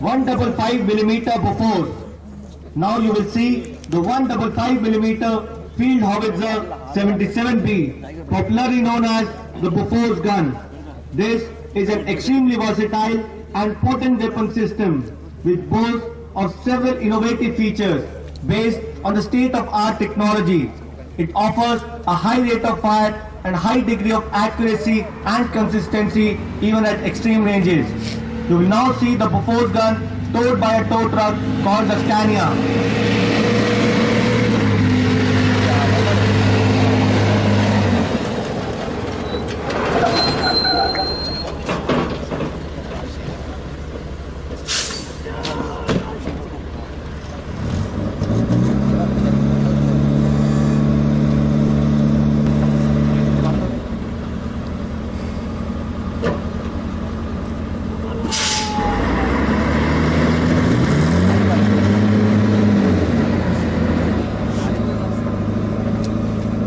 155mm Bofors. Now you will see the 155mm Field Howitzer 77B, popularly known as the Bofors gun. This is an extremely versatile and potent weapon system which boasts of several innovative features based on the state-of-art technology. It offers a high rate of fire and high degree of accuracy and consistency even at extreme ranges. You will now see the Bofors gun towed by a tow truck called the Scania.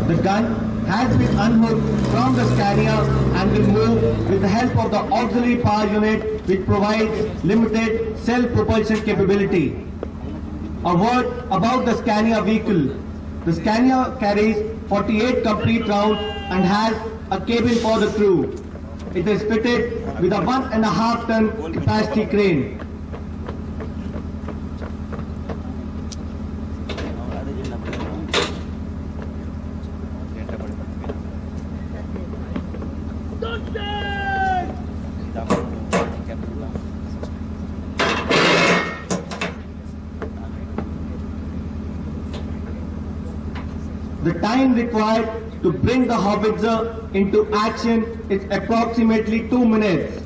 The gun has been unhooked from the Scania and will move with the help of the auxiliary power unit which provides limited self-propulsion capability. A word about the Scania vehicle. The Scania carries 48 complete rounds and has a cabin for the crew. It is fitted with a 1.5 ton capacity crane. The time required to bring the howitzer into action is approximately 2 minutes.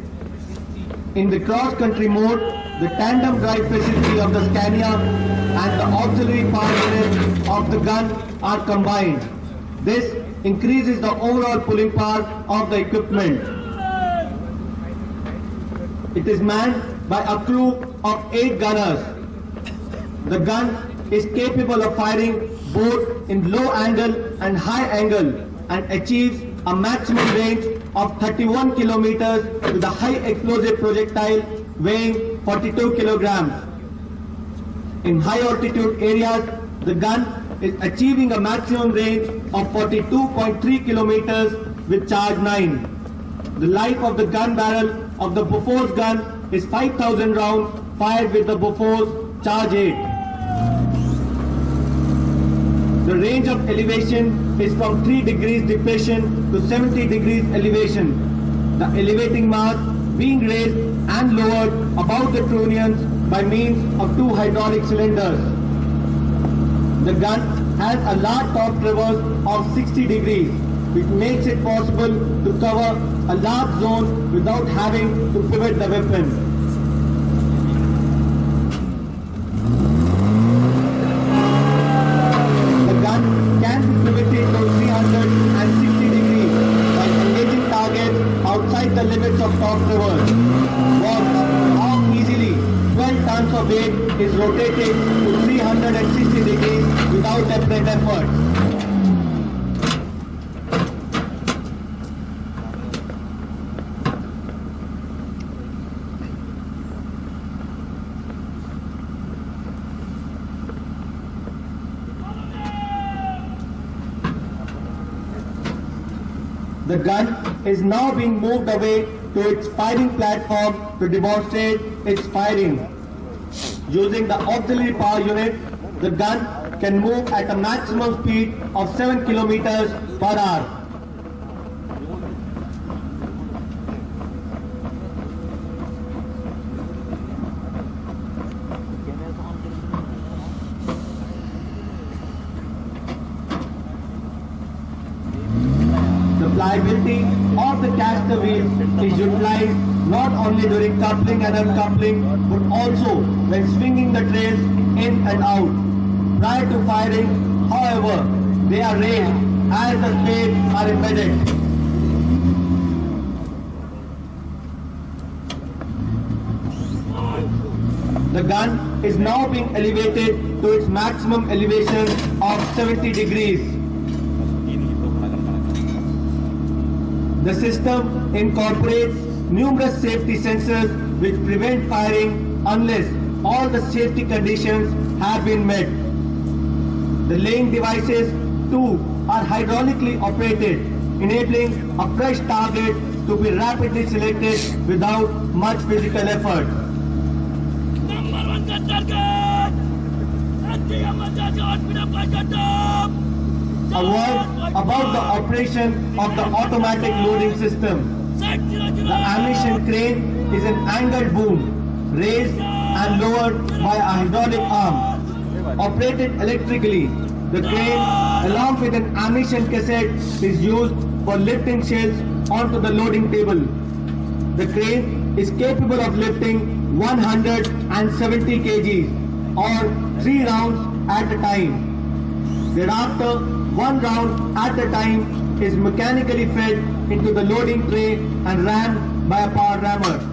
In the cross-country mode, the tandem drive facility of the Scania and the auxiliary power unit of the gun are combined. This increases the overall pulling power of the equipment. It is manned by a crew of 8 gunners. The gun is capable of firing both in low angle and high angle and achieves a maximum range of 31 kilometers with a high explosive projectile weighing 42 kilograms. In high altitude areas, the gun is achieving a maximum range of 42.3 kilometers with charge 9. The life of the gun barrel of the Bofors gun is 5,000 rounds fired with the Bofors charge 8. The range of elevation is from 3 degrees depression to 70 degrees elevation. The elevating mass being raised and lowered above the trunnions by means of 2 hydraulic cylinders. The gun has a large top traverse of 60 degrees, which makes it possible to cover a large zone without having to pivot the weapon. Outside the limits of top traverse. Watch how easily 12 tons of weight is rotated to 360 degrees without apparent effort. The gun is now being moved away to its firing platform to demonstrate its firing. Using the auxiliary power unit, the gun can move at a maximum speed of 7 kilometers per hour. Pliability of the caster wheel is utilized not only during coupling and uncoupling but also when swinging the trails in and out. Prior to firing, however, they are raised as the spades are embedded. The gun is now being elevated to its maximum elevation of 70 degrees. The system incorporates numerous safety sensors which prevent firing unless all the safety conditions have been met. The laying devices too are hydraulically operated, enabling a fresh target to be rapidly selected without much physical effort. Number one target! A word about the operation of the automatic loading system. The ammunition crane is an angled boom, raised and lowered by a hydraulic arm. Operated electrically, the crane, along with an ammunition cassette, is used for lifting shells onto the loading table. The crane is capable of lifting 170 kgs or 3 rounds at a time. Thereafter, 1 round at a time is mechanically fed into the loading tray and rammed by a power rammer.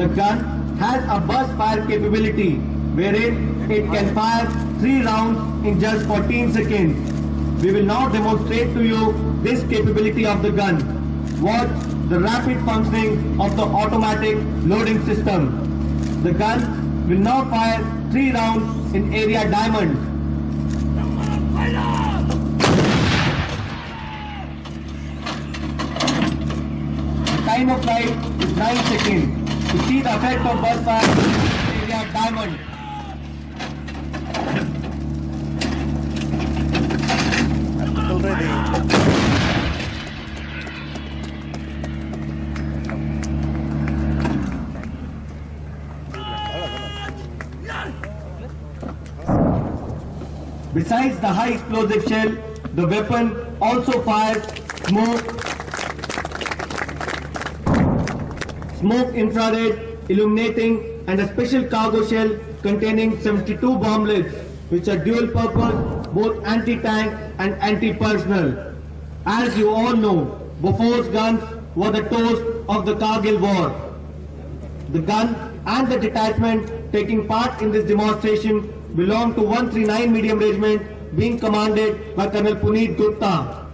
The gun has a burst fire capability wherein it can fire 3 rounds in just 14 seconds. We will now demonstrate to you this capability of the gun. Watch the rapid functioning of the automatic loading system. The gun will now fire 3 rounds in area diamond. The time of flight is 9 seconds. To see the effect of burst fire in area diamond. Besides the high explosive shell, the weapon also fires smoke infrared, illuminating, and a special cargo shell containing 72 bomblets, which are dual purpose, both anti-tank and anti-personnel. As you all know, Bofor's guns were the toast of the Kargil war. The gun and the detachment taking part in this demonstration belong to 139 Medium Regiment, being commanded by Colonel Puneet Gupta.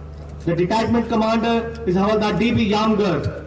The detachment commander is Havaldar D.B. Yamgar.